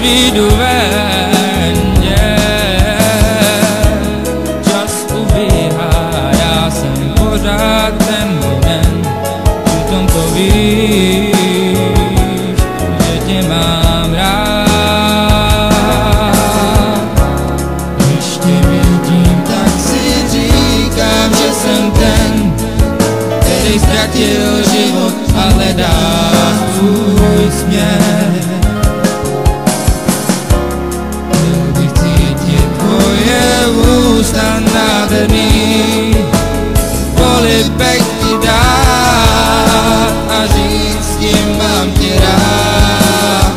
vyjdu ven, čas ubíhá, já jsem pořád ten jeden, přitom to víš, že tě mám rád. Když tě vidím, tak si říkám, že jsem ten, který ztratil život a hledá svůj směr. Chtěl bych cítit tvoje ústa nádherný, polibek ti dát a říct s tím mám tě rád.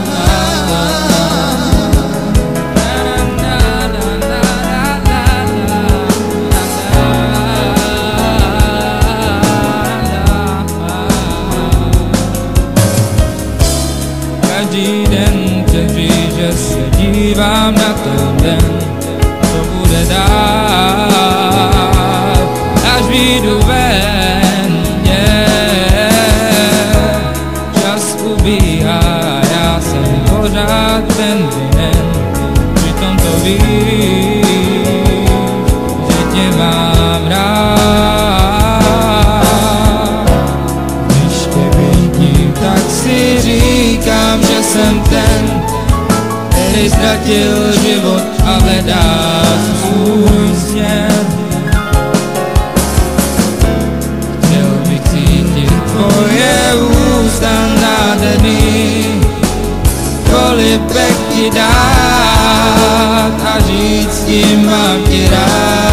Každý den přehří, že se dívám na ten den, co bude dál, až vyjdu ven, čas ubíhá, já jsem pořád ten vinen, přitom to víš, že tě mám rád. Když tě vidím, tak si říkám, že jsem ten, který ztratil život a hledá svůj směr. Chtěl bych cítit tvoje ústa nádherný, polibek ti dát a říct s tím mám ti rád.